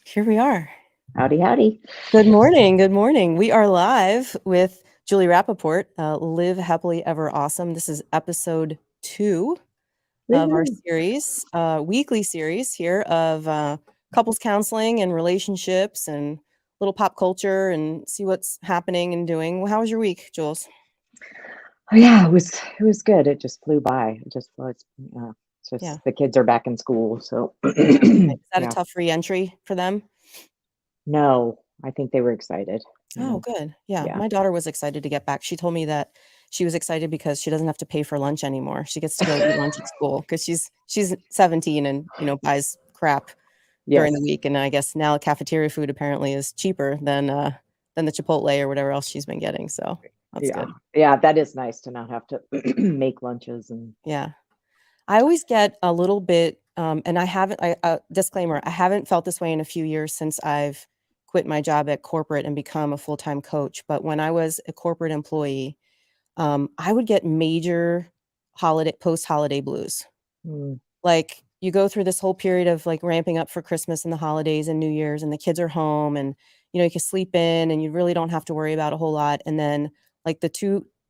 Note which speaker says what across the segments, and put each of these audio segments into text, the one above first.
Speaker 1: Here we are.
Speaker 2: Howdy, howdy.
Speaker 1: Good morning. Good morning. We are live with Julie Rappaport, Live Happily Ever Awesome. This is episode 2 of our
Speaker 2: Woohoo.
Speaker 1: series, weekly series here of couples counseling and relationships and little pop culture and see what's happening and doing. Well, how was your week, Jules?
Speaker 2: Oh yeah, it was good. It just flew by. It just was. It's
Speaker 1: Yeah.
Speaker 2: just the kids are back in school, so
Speaker 1: Yeah. Is that a
Speaker 2: yeah.
Speaker 1: tough re-entry for them?
Speaker 2: No, I think they were excited.
Speaker 1: Oh, good. Yeah.
Speaker 2: Yeah.
Speaker 1: My daughter was excited to get back. She told me that she was excited because she doesn't have to pay for lunch anymore. She gets to go eat lunch at school because she's 17 and, buys crap during the
Speaker 2: Yes.
Speaker 1: week. And I guess now cafeteria food apparently is cheaper than the Chipotle or whatever else she's been getting. So that's
Speaker 2: Yeah.
Speaker 1: good.
Speaker 2: Yeah. That is nice to not have to make lunches and.
Speaker 1: Yeah. I always get a little bit, and I haven't, disclaimer, I haven't felt this way in a few years since I've quit my job at corporate and become a full-time coach. But when I was a corporate employee, I would get major post-holiday blues.
Speaker 2: Mm,
Speaker 1: Like you go through this whole period of like ramping up for Christmas and the holidays and New Year's and the kids are home and you can sleep in and you really don't have to worry about a whole lot. And then like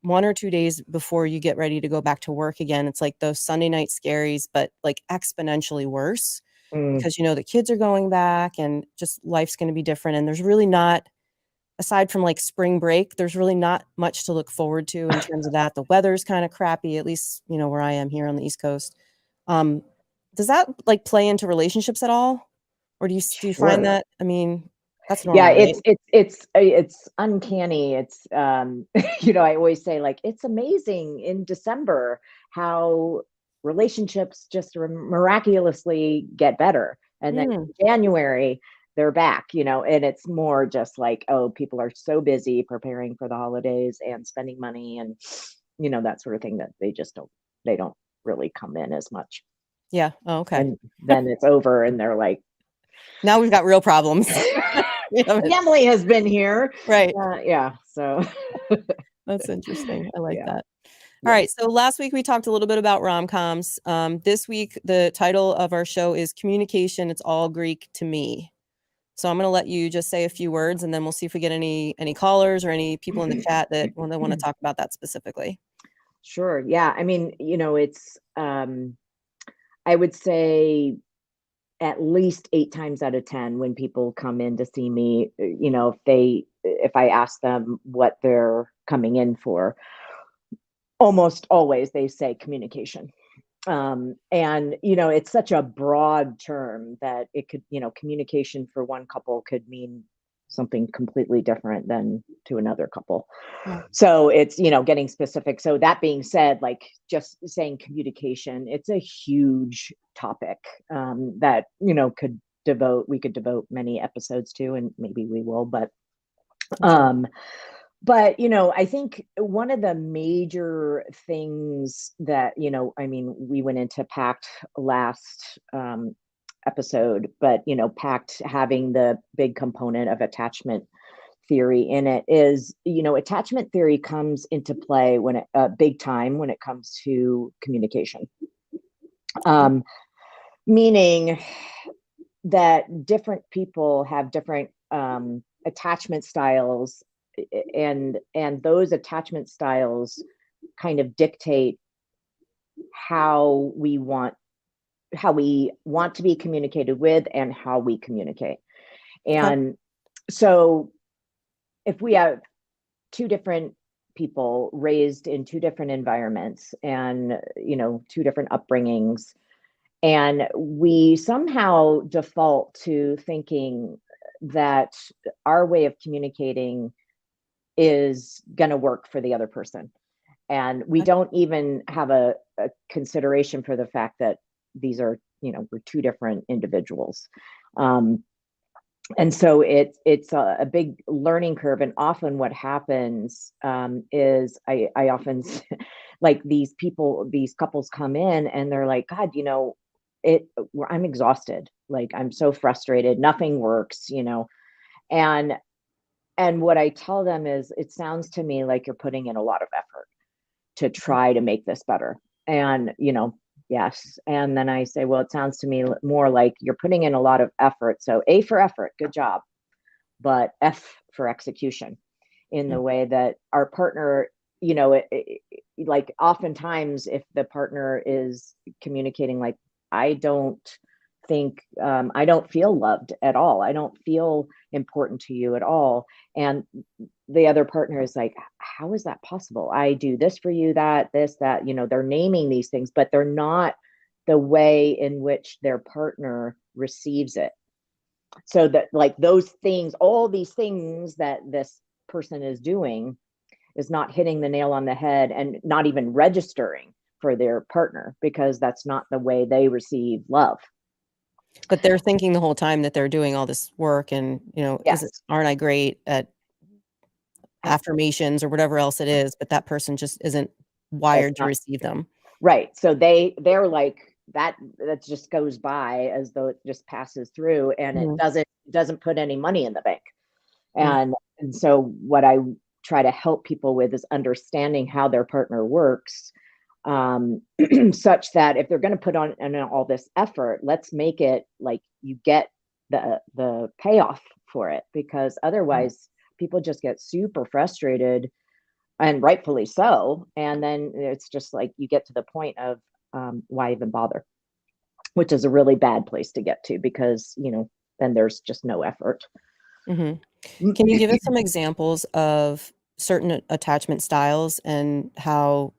Speaker 1: 1 or 2 days before you get ready to go back to work again, it's like those Sunday night scaries, but like exponentially worse
Speaker 2: mm,
Speaker 1: because the kids are going back and just life's going to be different. And there's really not, aside from like spring break, there's really not much to look forward to in terms of that. The weather's kind of crappy, at least, where I am here on the East Coast. Um, does that like play into relationships at all? Or do you find
Speaker 2: sure.
Speaker 1: that, I mean, that's
Speaker 2: Yeah,
Speaker 1: normal, right?
Speaker 2: it's uncanny. It's I always say like it's amazing in December how relationships just miraculously get better. And then
Speaker 1: Mm,
Speaker 2: in January they're back, and it's more just like, oh, people are so busy preparing for the holidays and spending money and that sort of thing that they don't really come in as much.
Speaker 1: yeah. Oh, okay.
Speaker 2: And then it's over and they're like,
Speaker 1: Now we've got real problems. We haven't-
Speaker 2: family has been here.
Speaker 1: Right.
Speaker 2: Yeah. So,
Speaker 1: That's interesting. I like
Speaker 2: yeah.
Speaker 1: that. All
Speaker 2: Yes.
Speaker 1: right. So last week we talked a little bit about rom-coms. This week, the title of our show is Communication. It's All Greek to Me. So I'm going to let you just say a few words and then we'll see if we get any callers or any people in the chat that want to talk about that specifically.
Speaker 2: Sure. Yeah. I mean, it's, I would say at least 8 times out of 10 when people come in to see me, if I ask them what they're coming in for, almost always they say communication. And it's such a broad term that it could, communication for one couple could mean something completely different than to another couple.
Speaker 1: Yeah.
Speaker 2: So it's, getting specific. So that being said, like just saying communication, it's a huge topic that we could devote many episodes to, and maybe we will. But
Speaker 1: I'm sure.
Speaker 2: I think one of the major things that, I mean, we went into PACT last episode, but, PACT having the big component of attachment theory in it is, attachment theory comes into play when big time when it comes to communication. Meaning that different people have different attachment styles, and those attachment styles kind of dictate how we want to be communicated with and how we communicate.
Speaker 1: Okay.
Speaker 2: And so if we have two different people raised in two different environments and two different upbringings, and we somehow default to thinking that our way of communicating is going to work for the other person. And we don't even have a consideration for the fact that these are, we're two different individuals. And so it's a big learning curve. And often what happens is I often like these couples come in and they're like, God, I'm exhausted. Like I'm so frustrated. Nothing works, and what I tell them is, it sounds to me like you're putting in a lot of effort to try to make this better. And, Yes. And then I say, well, it sounds to me more like you're putting in a lot of effort. So A for effort, good job, but F for execution in the
Speaker 1: Mm.
Speaker 2: way that our partner, like oftentimes if the partner is communicating like, I don't I don't feel loved at all. I don't feel important to you at all. And the other partner is like, how is that possible? I do this for you, that, this, that, they're naming these things, but they're not the way in which their partner receives it. So that like those things, all these things that this person is doing is not hitting the nail on the head and not even registering for their partner because that's not the way they receive love.
Speaker 1: But they're thinking the whole time that they're doing all this work and,
Speaker 2: Yes.
Speaker 1: aren't I great at affirmations or whatever else it is, but that person just isn't
Speaker 2: It's
Speaker 1: wired to
Speaker 2: not
Speaker 1: receive them.
Speaker 2: right. So they're like that just goes by as though it just passes through and it
Speaker 1: Mhm.
Speaker 2: doesn't put any money in the bank.
Speaker 1: Mm.
Speaker 2: And so what I try to help people with is understanding how their partner works, such that if they're going to put on all this effort, let's make it like you get the payoff for it, because
Speaker 1: Mm.
Speaker 2: otherwise people just get super frustrated, and rightfully so. And then it's just like you get to the point of why even bother, which is a really bad place to get to because then there's just no effort.
Speaker 1: Mhm. Can you give us some examples of certain attachment styles and how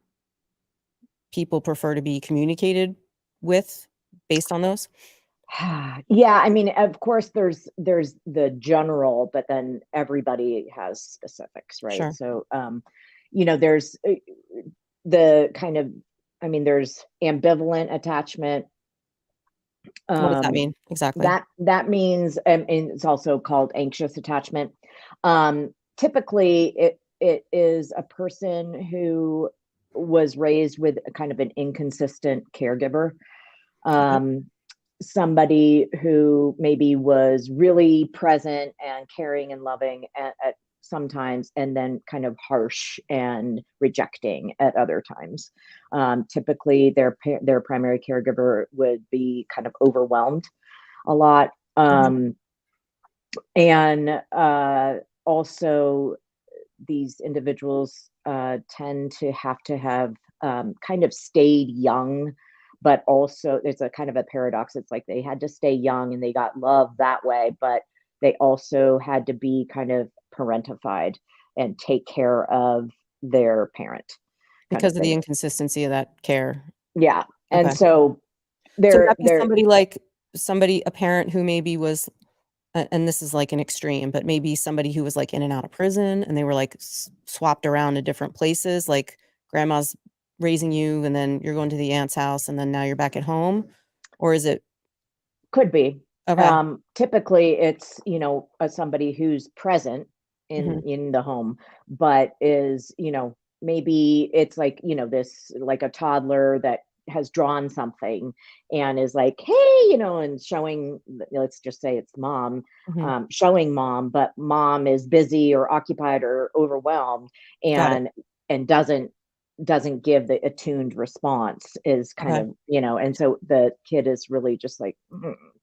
Speaker 1: people prefer to be communicated with based on those?
Speaker 2: Yeah, I mean, of course, there's the general, but then everybody has specifics, right?
Speaker 1: Sure.
Speaker 2: So, there's the kind of, I mean, there's ambivalent attachment.
Speaker 1: What does that
Speaker 2: Um,
Speaker 1: mean exactly?
Speaker 2: that means, and it's also called anxious attachment. Typically, it is a person who was raised with a kind of an inconsistent caregiver.
Speaker 1: Okay.
Speaker 2: Um, Somebody who maybe was really present and caring and loving at sometimes, and then kind of harsh and rejecting at other times. Typically, their primary caregiver would be kind of overwhelmed a lot,
Speaker 1: Mhm.
Speaker 2: and also these individuals tend to have kind of stayed young, but also there's a kind of a paradox. It's like they had to stay young and they got love that way, but they also had to be kind of parentified and take care of their parent, kind of
Speaker 1: Because of the
Speaker 2: thing.
Speaker 1: inconsistency of that care.
Speaker 2: Yeah. And
Speaker 1: Okay.
Speaker 2: so
Speaker 1: So would
Speaker 2: they're
Speaker 1: that be
Speaker 2: they're
Speaker 1: somebody like a parent who maybe was and this is like an extreme, but maybe somebody who was like in and out of prison and they were like swapped around to different places, like grandma's raising you and then you're going to the aunt's house and then now you're back at home? Or is it
Speaker 2: could be.
Speaker 1: okay.
Speaker 2: Typically, it's somebody who's present
Speaker 1: Hmm.
Speaker 2: in the home, but is maybe it's like this like a toddler that has drawn something and is like, hey, and showing. Let's just say it's mom,
Speaker 1: Hmm.
Speaker 2: showing mom, but mom is busy or occupied or overwhelmed,
Speaker 1: Got it.
Speaker 2: and doesn't give the attuned response is kind
Speaker 1: Okay.
Speaker 2: of and so the kid is really just like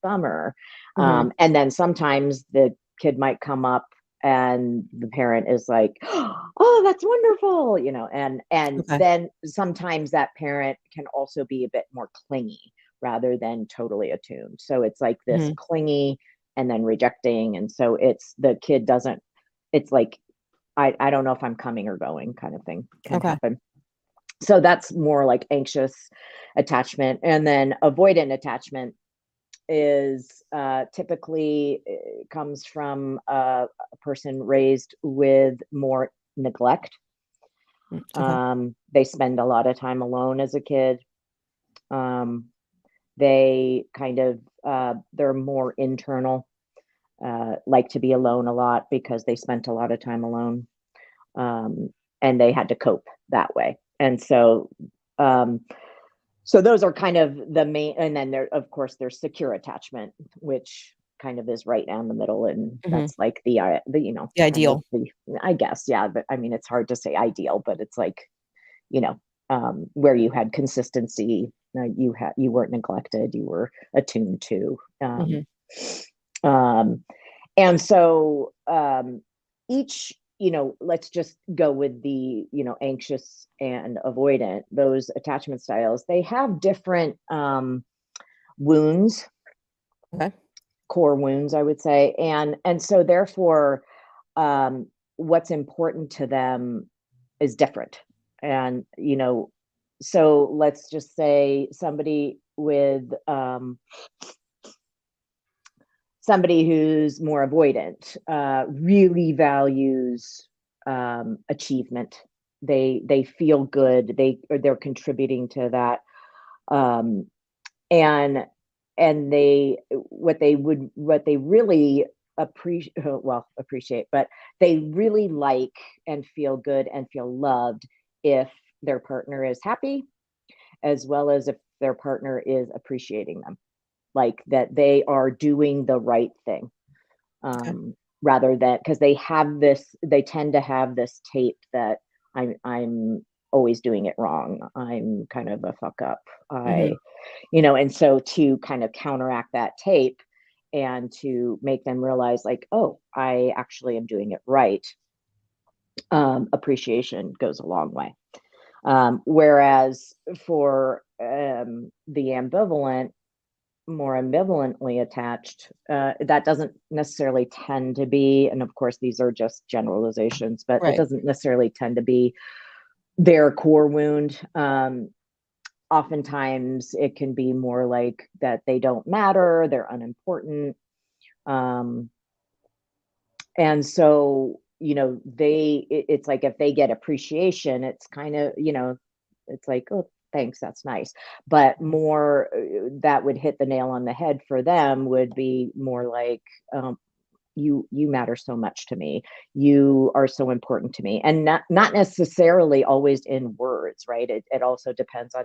Speaker 2: bummer.
Speaker 1: Hmm.
Speaker 2: And then sometimes the kid might come up and the parent is like, oh, that's wonderful, and
Speaker 1: Okay.
Speaker 2: then sometimes that parent can also be a bit more clingy rather than totally attuned, so it's like this
Speaker 1: Hmm.
Speaker 2: clingy and then rejecting, and so it's the kid doesn't, it's like I don't know if I'm coming or going kind of thing can
Speaker 1: Okay.
Speaker 2: happen. So that's more like anxious attachment. And then avoidant attachment is typically comes from a person raised with more neglect.
Speaker 1: Okay.
Speaker 2: They spend a lot of time alone as a kid. Um, they kind of they're more internal, like to be alone a lot because they spent a lot of time alone, um, and they had to cope that way. And um, so those are kind of the main, and then there, of course, there's secure attachment, which kind of is right down the middle, and
Speaker 1: Hmm.
Speaker 2: that's like the
Speaker 1: The
Speaker 2: kind of
Speaker 1: ideal.
Speaker 2: the, I guess, yeah, but I mean it's hard to say ideal, but it's like you know where you had consistency you weren't neglected, you were attuned to.
Speaker 1: Mhm.
Speaker 2: Um, and so each, let's just go with the, anxious and avoidant, those attachment styles, they have different wounds,
Speaker 1: Okay.
Speaker 2: core wounds, I would say. And so therefore, what's important to them is different. And, so let's just say somebody who's more avoidant really values achievement. They feel good. They're contributing to that, um, and what they really appreciate, but they really like and feel good and feel loved if their partner is happy, as well as if their partner is appreciating them, like that they are doing the right thing,
Speaker 1: Okay.
Speaker 2: rather than, because they tend to have this tape that I'm always doing it wrong. I'm kind of a fuck up.
Speaker 1: Mhm.
Speaker 2: And so to kind of counteract that tape and to make them realize, like, oh, I actually am doing it right, appreciation goes a long way. Whereas for the more ambivalently attached, that doesn't necessarily tend to be, and of course, these are just generalizations, but it
Speaker 1: Right.
Speaker 2: doesn't necessarily tend to be their core wound. Oftentimes, it can be more like that they don't matter, they're unimportant. Um, and so, it's like if they get appreciation, it's kind of, it's like, oh, thanks, that's nice. But more, that would hit the nail on the head for them would be more like, you matter so much to me, you are so important to me, and not necessarily always in words, right? It also depends on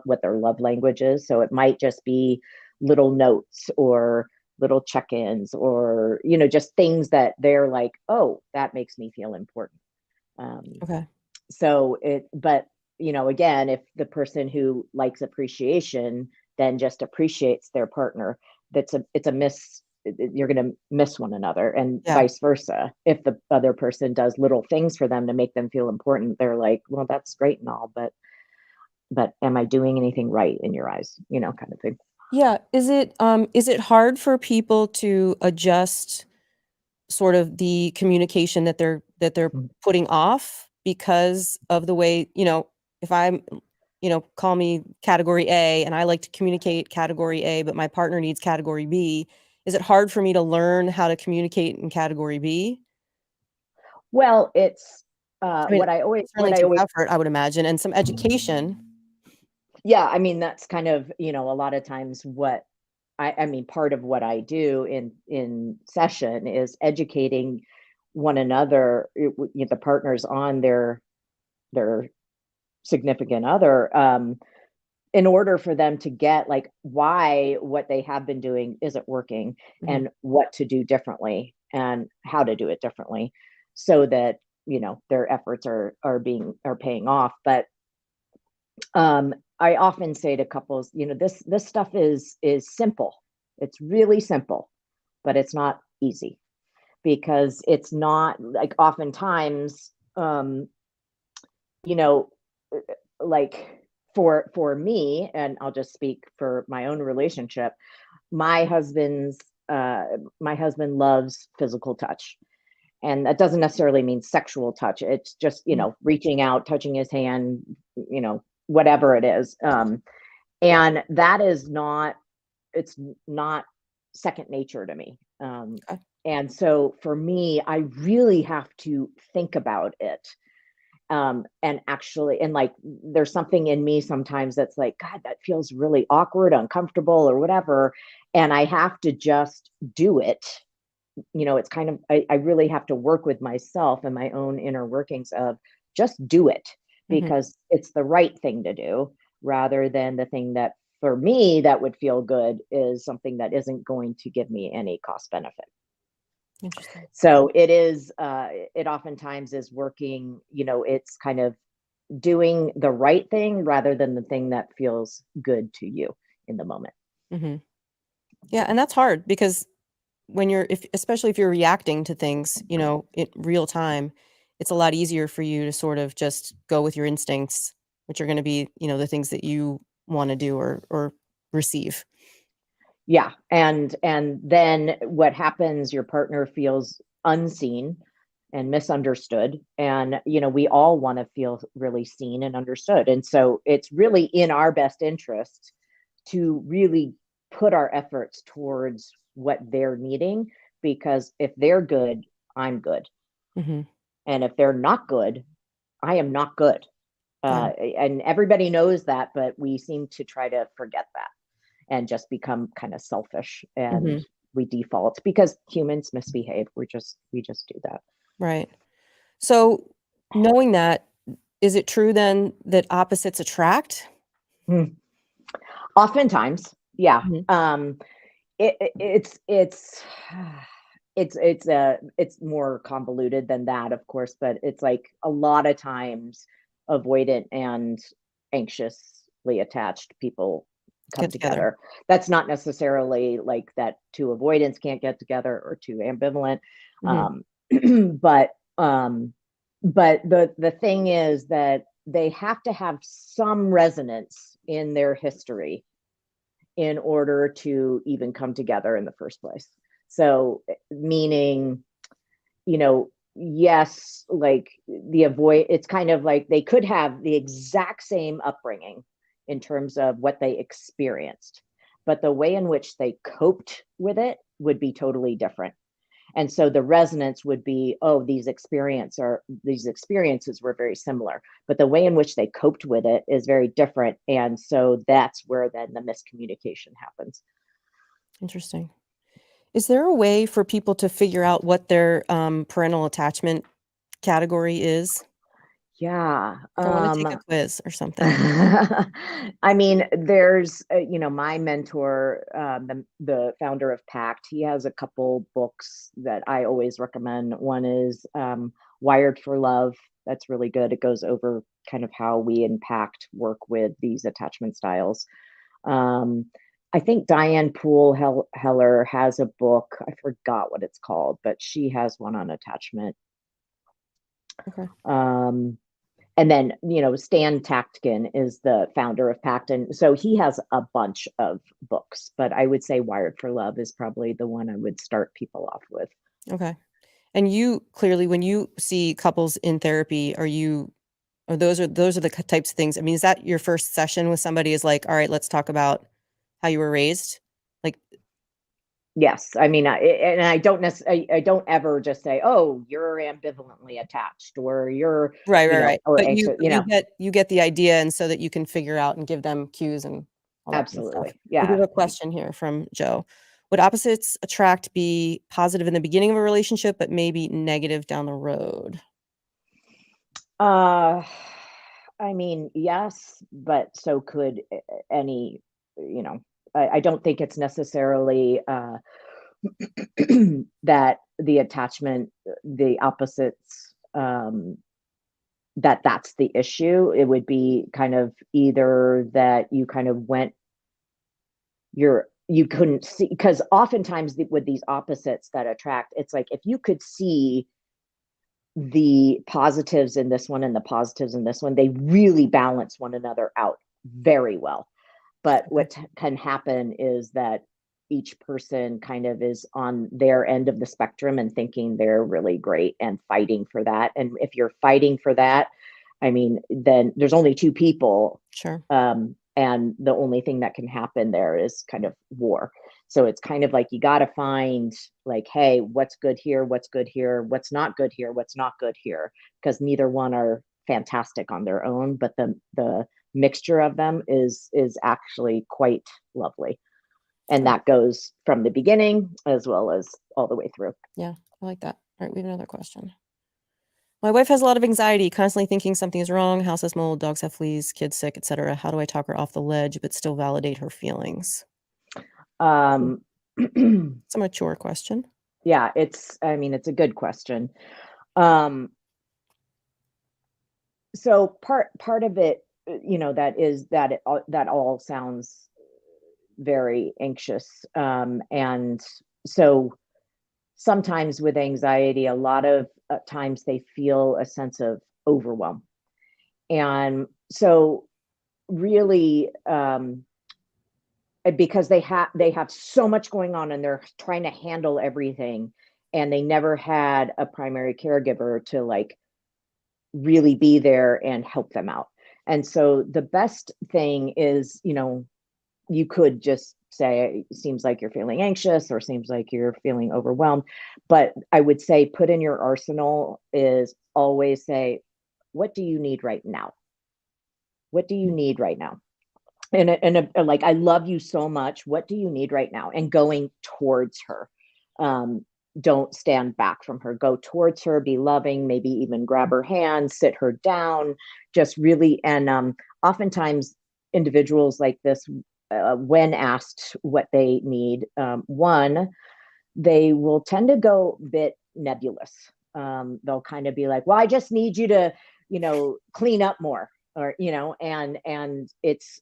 Speaker 2: what their love language is. So it might just be little notes or little check-ins, or just things that they're like, oh, that makes me feel important. um,
Speaker 1: Okay.
Speaker 2: so but again, if the person who likes appreciation then just appreciates their partner, it's a miss. You're going to miss one another, and
Speaker 1: Yeah.
Speaker 2: vice versa. If the other person does little things for them to make them feel important, they're like, well, that's great and all, but am I doing anything right in your eyes? Kind of thing.
Speaker 1: Yeah. Is it hard for people to adjust sort of the communication that they're
Speaker 2: Mm.
Speaker 1: putting off because of the way, if I'm, call me category A and I like to communicate category A, but my partner needs category B. Is it hard for me to learn how to communicate in category B?
Speaker 2: Well, it's
Speaker 1: I mean, it
Speaker 2: what
Speaker 1: certainly
Speaker 2: I
Speaker 1: takes
Speaker 2: always
Speaker 1: effort, I would imagine, and some education.
Speaker 2: yeah, I mean, that's kind of, a lot of times what I mean, part of what I do in session is educating one another, the partners on their significant other, in order for them to get, like, why what they have been doing isn't working,
Speaker 1: Mhm.
Speaker 2: and what to do differently and how to do it differently, so that their efforts are paying off. But I often say to couples, this stuff is simple. It's really simple, but it's not easy, because it's not like, oftentimes, you know, like, for me, and I'll just speak for my own relationship. My husband's my husband loves physical touch, and that doesn't necessarily mean sexual touch. It's just,
Speaker 1: Mhm.
Speaker 2: reaching out, touching his hand, whatever it is. And that is not, it's not second nature to me.
Speaker 1: Okay.
Speaker 2: And so for me, I really have to think about it. And actually, and like, there's something in me sometimes that's like, God, that feels really awkward, uncomfortable, or whatever. And I have to just do it. It's kind of, I really have to work with myself and my own inner workings of just do it,
Speaker 1: Mhm.
Speaker 2: because it's the right thing to do, rather than the thing that, for me, that would feel good is something that isn't going to give me any cost benefit.
Speaker 1: Interesting.
Speaker 2: So it oftentimes is working, it's kind of doing the right thing rather than the thing that feels good to you in the moment.
Speaker 1: Mm-hmm. Yeah, and that's hard because when especially if you're reacting to things, in real time, it's a lot easier for you to sort of just go with your instincts, which are going to be, the things that you want to do or receive.
Speaker 2: Yeah. And then what happens, your partner feels unseen and misunderstood. And, we all want to feel really seen and understood. And so it's really in our best interest to really put our efforts towards what they're needing, because if they're good, I'm good.
Speaker 1: Mm-hmm.
Speaker 2: And if they're not good, I am not good.
Speaker 1: Yeah.
Speaker 2: And everybody knows that, but we seem to try to forget that and just become kind of selfish, and
Speaker 1: Mm-hmm.
Speaker 2: we default because humans misbehave. We just do that.
Speaker 1: Right. So knowing that, is it true then that opposites attract?
Speaker 2: Hmm. Oftentimes, yeah.
Speaker 1: Mhm.
Speaker 2: It's it's more convoluted than that, of course, but it's like a lot of times avoidant and anxiously attached people come
Speaker 1: Get together.
Speaker 2: together. That's not necessarily like that two avoidants can't get together or two ambivalent.
Speaker 1: Mm-hmm.
Speaker 2: Um, but the thing is that they have to have some resonance in their history in order to even come together in the first place. So, meaning, yes, like it's kind of like they could have the exact same upbringing in terms of what they experienced, but the way in which they coped with it would be totally different. And so the resonance would be, oh, these experiences were very similar, but the way in which they coped with it is very different. And so that's where then the miscommunication happens.
Speaker 1: Interesting. Is there a way for people to figure out what their parental attachment category is?
Speaker 2: Yeah.
Speaker 1: Like I want to take a quiz or something.
Speaker 2: I mean, there's, my mentor, the founder of PACT, he has a couple books that I always recommend. One is Wired for Love. That's really good. It goes over kind of how we in PACT work with these attachment styles. Um, I think Diane Poole Heller has a book. I forgot what it's called, but she has one on attachment.
Speaker 1: Okay.
Speaker 2: And then, Stan Taktkin is the founder of PACT. And so he has a bunch of books, but I would say Wired for Love is probably the one I would start people off with.
Speaker 1: Okay. And you clearly, when you see couples in therapy, or those are the types of things. I mean, is that your first session with somebody is like, all right, let's talk about how you were raised? Like,
Speaker 2: Yes. I mean, I don't necessarily, I don't ever just say, oh, you're ambivalently attached or you're,
Speaker 1: right.
Speaker 2: or
Speaker 1: But you,
Speaker 2: anxious,
Speaker 1: but you get the idea. And so that you can figure out and give them cues and all that kind of stuff.
Speaker 2: absolutely.
Speaker 1: We do
Speaker 2: Yeah.
Speaker 1: have a question here from Joe. Would opposites attract be positive in the beginning of a relationship, but maybe negative down the road?
Speaker 2: Uh, I mean, yes, but so could any, you know, I don't think it's necessarily that the attachment, the opposites, that's the issue. It would be kind of either that you kind of you couldn't see, because oftentimes with these opposites that attract, it's like if you could see the positives in this one and the positives in this one, they really balance one another out very well. But what can happen is that each person kind of is on their end of the spectrum and thinking they're really great and fighting for that. And if you're fighting for that, I mean, then there's only two people.
Speaker 1: Sure.
Speaker 2: And the only thing that can happen there is kind of war. So it's kind of like you got to find like, hey, what's good here? What's good here? What's not good here? What's not good here? Because neither one are fantastic on their own, but the mixture of them is actually quite lovely. And that goes from the beginning as well as all the way through.
Speaker 1: Yeah, I like that. All right, we have another question. My wife has a lot of anxiety, constantly thinking something is wrong. House has mold, dogs have fleas, kids sick, etc. How do I talk her off the ledge but still validate her feelings?
Speaker 2: Um,
Speaker 1: It's a mature question.
Speaker 2: yeah, I mean, it's a good question. Um, So part of it, that is that that all sounds very anxious. And so sometimes with anxiety, a lot of times they feel a sense of overwhelm. And so really, because they have so much going on and they're trying to handle everything, and they never had a primary caregiver to like really be there and help them out. And so the best thing is, you could just say, it seems like you're feeling anxious or seems like you're feeling overwhelmed. But I would say put in your arsenal is always say, what do you need right now? What do you need right now? And like, I love you so much. What do you need right now? And going towards her. Don't stand back from her. Go towards her, be loving, maybe even grab her hand, sit her down, just really. And oftentimes, individuals like this, when asked what they need, one, they will tend to go a bit nebulous. They'll kind of be like, well, I just need you to, clean up more, or, and it's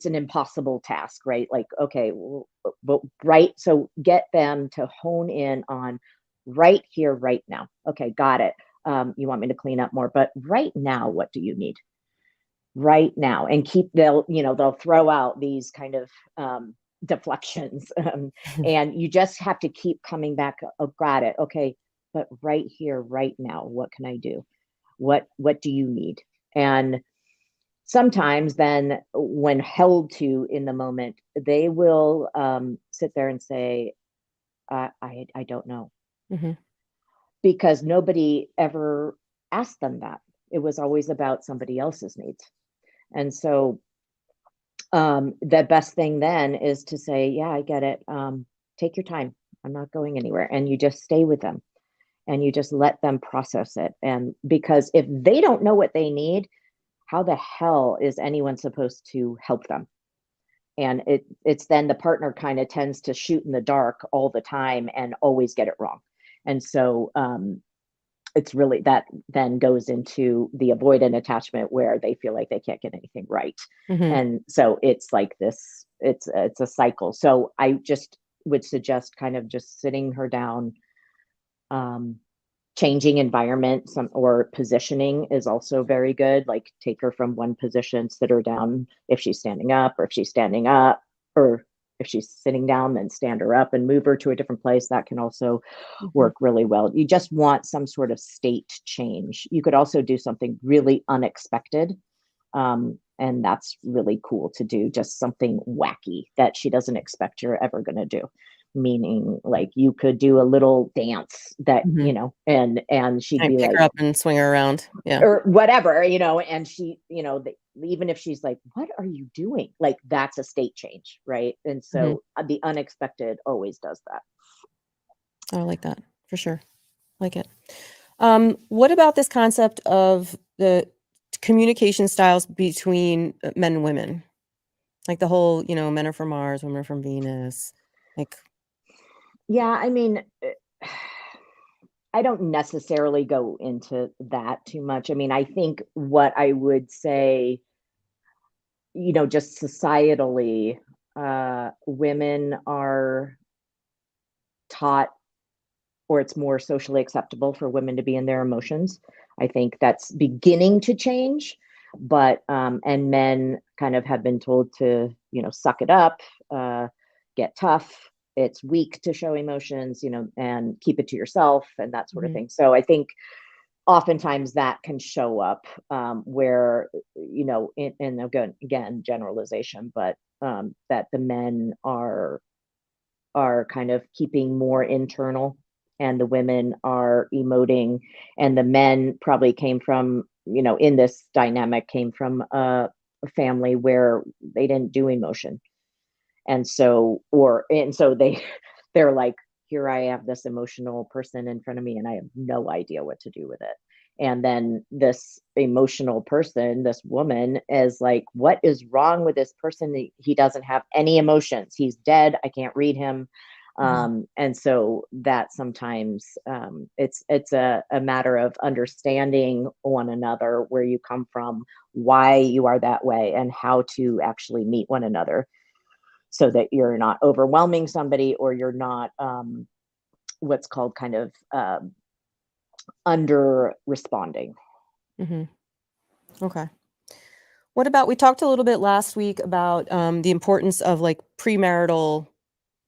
Speaker 2: an impossible task, right? Like, okay, but right. So get them to hone in on right here, right now. Okay, got it. You want me to clean up more, but right now, what do you need? Right now, and they'll throw out these kind of deflections, and you just have to keep coming back. Oh, got it. Okay, but right here, right now, what can I do? What do you need? And sometimes then, when held to in the moment, they will sit there and say, I don't know.
Speaker 1: Mm-hmm.
Speaker 2: Because nobody ever asked them that. It was always about somebody else's needs. And so the best thing then is to say, yeah, I get it. Take your time. I'm not going anywhere. And you just stay with them and you just let them process it. And because if they don't know what they need, how the hell is anyone supposed to help them? And it's then the partner kind of tends to shoot in the dark all the time and always get it wrong. And so it's really that then goes into the avoidant attachment where they feel like they can't get anything right.
Speaker 1: Mm-hmm.
Speaker 2: And so it's like this, it's a cycle. So I just would suggest kind of just sitting her down, um, changing environment, or positioning is also very good. Like, take her from one position, sit her down if she's standing up, or if she's standing up, or if she's sitting down, then stand her up and move her to a different place. That can also
Speaker 1: Mm-hmm.
Speaker 2: work really well. You just want some sort of state change. You could also do something really unexpected. And that's really cool to do, just something wacky that she doesn't expect you're ever going to do. Meaning, like, you could do a little dance that,
Speaker 1: Mm-hmm.
Speaker 2: and she'd
Speaker 1: I
Speaker 2: be
Speaker 1: pick
Speaker 2: like,
Speaker 1: her up and swing her around. Yeah.
Speaker 2: or whatever, and she, even if she's like, what are you doing? Like, that's a state change, right? And
Speaker 1: Mm-hmm.
Speaker 2: so the unexpected always does that.
Speaker 1: I like that for sure. Like it. What about this concept of the communication styles between men and women? Like the whole, men are from Mars, women are from Venus. Like,
Speaker 2: Yeah, I mean, I don't necessarily go into that too much. I mean, I think what I would say, just societally, women are taught, or it's more socially acceptable for women to be in their emotions. I think that's beginning to change, but and men kind of have been told to, suck it up, get tough. It's weak to show emotions, and keep it to yourself and that sort of
Speaker 1: mhm,
Speaker 2: thing. So I think oftentimes that can show up, where, in again, generalization, but that the men are kind of keeping more internal, and the women are emoting, and the men probably came from, in this dynamic, came from a family where they didn't do emotion. And so they they're like, here I have this emotional person in front of me and I have no idea what to do with it. And then this emotional person, this woman, is like, what is wrong with this person? He doesn't have any emotions. He's dead. I can't read him. And so that sometimes it's a matter of understanding one another, where you come from, why you are that way, and how to actually meet one another so that you're not overwhelming somebody, or you're not what's called kind of under responding.
Speaker 1: Mm-hmm. Okay. What about, we talked a little bit last week about the importance of like premarital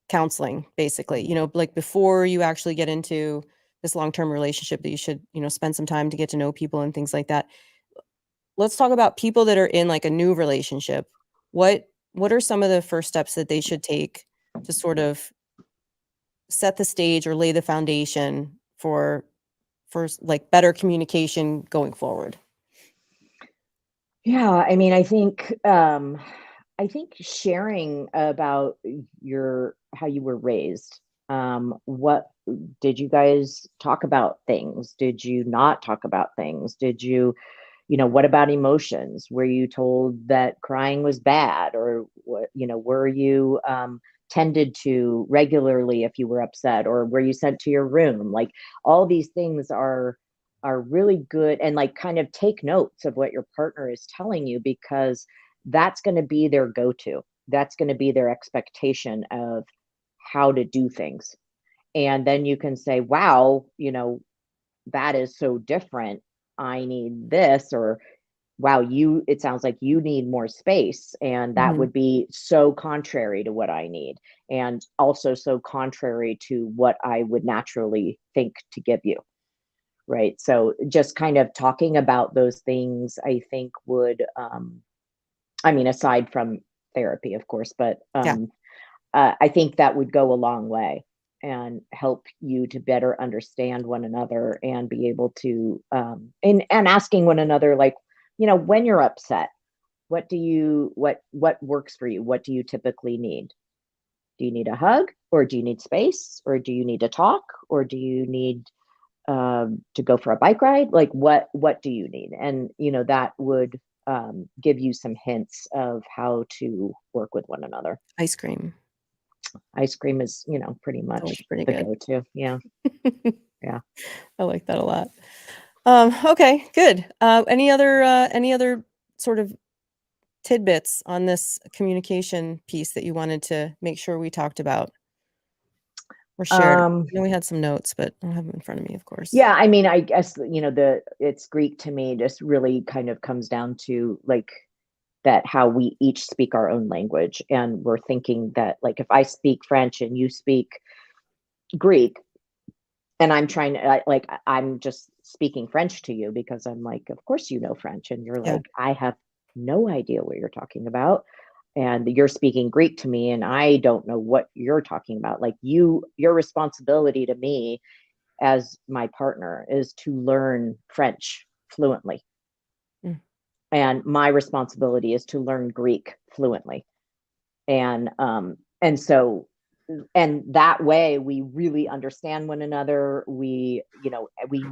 Speaker 1: counseling, basically, like before you actually get into this long-term relationship, that you should, spend some time to get to know people and things like that. Let's talk about people that are in like a new relationship. What are some of the first steps that they should take to sort of set the stage or lay the foundation for like better communication going forward?
Speaker 2: Yeah, I mean, I think sharing about your how you were raised. What did you guys talk about things? Did you not talk about things? Did you, what about emotions? Were you told that crying was bad, or what, were you tended to regularly if you were upset, or were you sent to your room? Like, all these things are really good, and like kind of take notes of what your partner is telling you, because that's going to be their go-to. That's going to be their expectation of how to do things. And then you can say, wow, that is so different. I need this, or wow, it sounds like you need more space. And that
Speaker 1: Mhm.
Speaker 2: would be so contrary to what I need. And also so contrary to what I would naturally think to give you. Right. So just kind of talking about those things, I think would, I mean, aside from therapy, of course, but
Speaker 1: Yeah,
Speaker 2: I think that would go a long way and help you to better understand one another, and be able to, and asking one another, like, when you're upset, what works for you? What do you typically need? Do you need a hug, or do you need space, or do you need to talk, or do you need to go for a bike ride? Like, what do you need? And that would give you some hints of how to work with one another.
Speaker 1: ice cream.
Speaker 2: Ice cream is, pretty
Speaker 1: It's always
Speaker 2: much
Speaker 1: pretty
Speaker 2: the
Speaker 1: good.
Speaker 2: go-to. Yeah. Yeah.
Speaker 1: I like that a lot. Okay, good. Any other sort of tidbits on this communication piece that you wanted to make sure we talked about or shared?
Speaker 2: Um,
Speaker 1: I know we had some notes, but I don't have them in front of me, of course.
Speaker 2: yeah, I mean, I guess, it's Greek to me, just really kind of comes down to like that, how we each speak our own language. And we're thinking that, like, if I speak French and you speak Greek, and I'm trying to, I'm just speaking French to you because I'm like, of course you know French, and you're
Speaker 1: Yeah.
Speaker 2: like, I have no idea what you're talking about, and you're speaking Greek to me, and I don't know what you're talking about. Like, your responsibility to me as my partner is to learn French fluently,
Speaker 1: Mm.
Speaker 2: and my responsibility is to learn Greek fluently. And so, and that way we really understand one another. We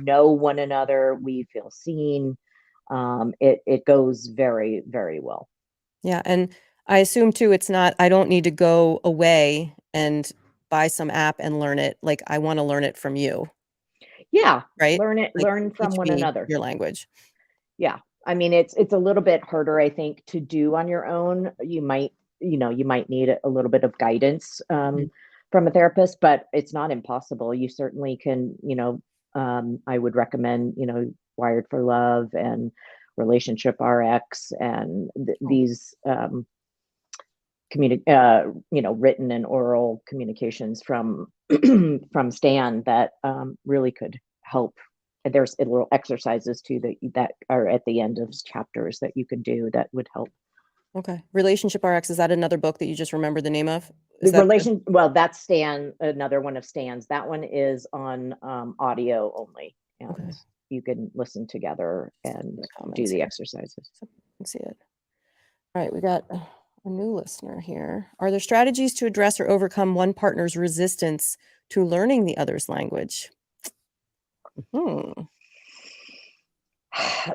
Speaker 2: know one another, we feel seen. It goes very, very well.
Speaker 1: Yeah, and I assume too, I don't need to go away and buy some app and learn it. Like, I wanna learn it from you,
Speaker 2: Yeah,
Speaker 1: right?
Speaker 2: learn it,
Speaker 1: Like, you
Speaker 2: learn from
Speaker 1: teach
Speaker 2: one
Speaker 1: me
Speaker 2: another.
Speaker 1: your language.
Speaker 2: Yeah. I mean, it's a little bit harder, I think, to do on your own. You might need a little bit of guidance
Speaker 1: Mhm.
Speaker 2: from a therapist, but it's not impossible. You certainly can, I would recommend, Wired for Love and Relationship RX, and
Speaker 1: Cool.
Speaker 2: these written and oral communications from from Stan that really could help. And there's little exercises too that are at the end of chapters that you can do that would help.
Speaker 1: Okay. Relationship RX, is that another book that you just remembered the name of? Is
Speaker 2: The
Speaker 1: that the
Speaker 2: relation, well, that's Stan, another one of Stan's. That one is on audio only, and
Speaker 1: okay,
Speaker 2: you can listen together
Speaker 1: in
Speaker 2: and
Speaker 1: the
Speaker 2: do
Speaker 1: comments
Speaker 2: the
Speaker 1: here
Speaker 2: exercises.
Speaker 1: so you can see it. Alright, we got a new listener here. Are there strategies to address or overcome one partner's resistance to learning the other's language? Hmm.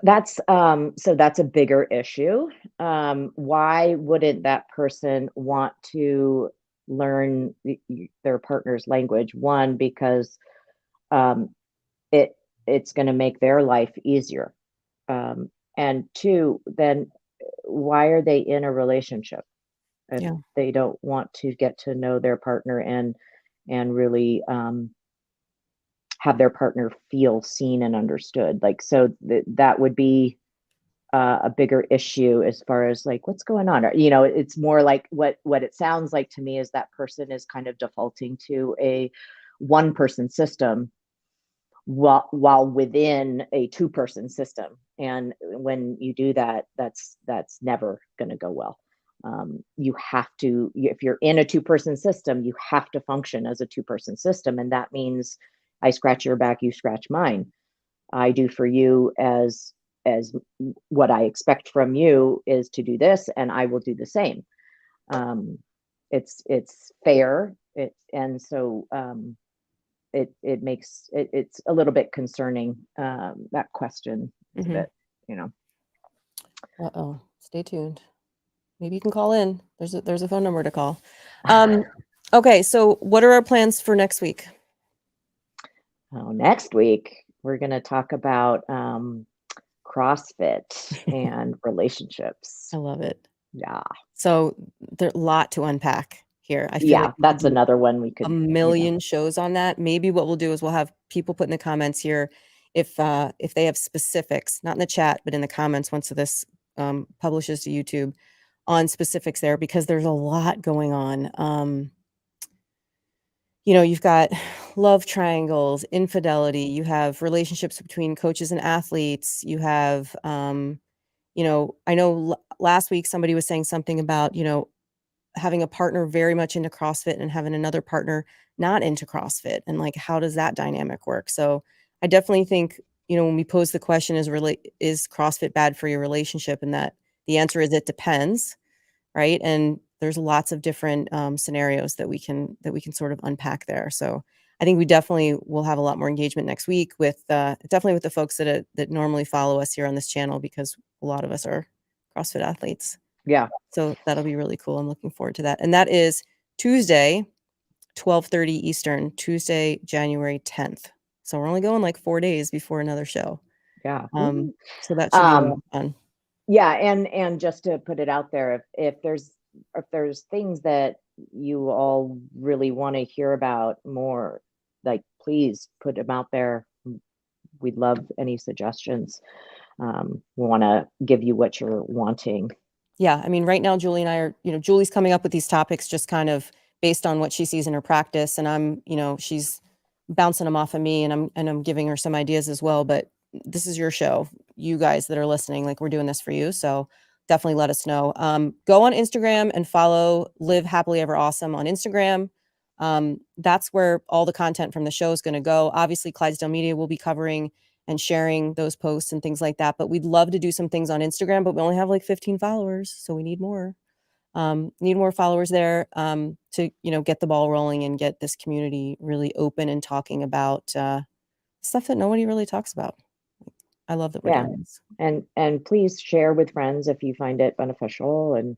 Speaker 2: That's a bigger issue. Why wouldn't that person want to learn their partner's language. One, because it's going to make their life easier. And two, then why are they in a relationship if they don't want to get to know their partner and really have their partner feel seen and understood? Like, so that would be a bigger issue as far as like what's going on. You know, it's more like what it sounds like to me is that person is kind of defaulting to a one person system while within a two person system. And when you do that, that's never going to go well. You have to, if you're in a two person system, you have to function as a two person system. And that means I scratch your back, you scratch mine. I do for you as what I expect from you is to do this, and I will do the same. It's fair. And so it makes it's a little bit concerning. That question is a bit, you know.
Speaker 1: Uh-oh, stay tuned. Maybe you can call in. There's a phone number to call. Okay, so what are our plans for next week?
Speaker 2: Next week we're going to talk about CrossFit and relationships.
Speaker 1: I love it.
Speaker 2: Yeah.
Speaker 1: So there's a lot to unpack here. I feel
Speaker 2: yeah,
Speaker 1: like
Speaker 2: that's another one we could
Speaker 1: a million shows on that. Maybe what we'll do is we'll have people put in the comments here if they have specifics, not in the chat, but in the comments once this publishes to YouTube on specifics there, because there's a lot going on. You know, you've got love triangles, infidelity, you have relationships between coaches and athletes, you have, you know, I know last week somebody was saying something about, you know, having a partner very much into CrossFit and having another partner not into CrossFit, and like, how does that dynamic work? So I definitely think, you know, when we pose the question, is CrossFit bad for your relationship? And that the answer is it depends, right? And there's lots of different scenarios that we can sort of unpack there. So I think we definitely will have a lot more engagement next week with definitely with the folks that normally follow us here on this channel, because a lot of us are CrossFit athletes.
Speaker 2: Yeah.
Speaker 1: So that'll be really cool. I'm looking forward to that. And that is Tuesday, 12:30 Eastern, Tuesday, January 10th. So we're only going like 4 days before another show.
Speaker 2: Yeah.
Speaker 1: So that should be a lot of fun.
Speaker 2: Yeah, and just to put it out there, if there's things that you all really want to hear about more, like, please put them out there. We'd love any suggestions. We want to give you what you're wanting.
Speaker 1: Yeah, I mean, right now, Julie and I are, you know, Julie's coming up with these topics just kind of based on what she sees in her practice, and I'm, you know, she's bouncing them off of me, and I'm giving her some ideas as well. But this is your show, you guys that are listening, like, we're doing this for you. So definitely let us know. Go on Instagram and follow Live Happily Ever Awesome on Instagram. That's where all the content from the show is going to go. Obviously, Clydesdale Media will be covering and sharing those posts and things like that. But we'd love to do some things on Instagram, but we only have like 15 followers. So we need more. Need more followers there to, you know, get the ball rolling and get this community really open and talking about stuff that nobody really talks about. I love that we're doing this.
Speaker 2: And please share with friends if you find it beneficial. And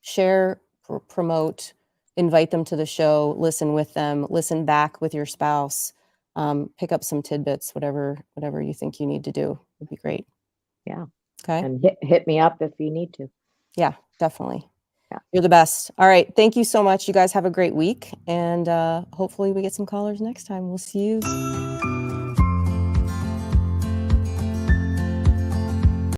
Speaker 1: share, promote, invite them to the show, listen with them, listen back with your spouse, pick up some tidbits, whatever you think you need to do would be great.
Speaker 2: Yeah.
Speaker 1: Okay.
Speaker 2: And hit me up if you need to.
Speaker 1: Yeah, definitely.
Speaker 2: Yeah.
Speaker 1: You're the best. All right. Thank you so much. You guys have a great week. And hopefully we get some callers next time. We'll see you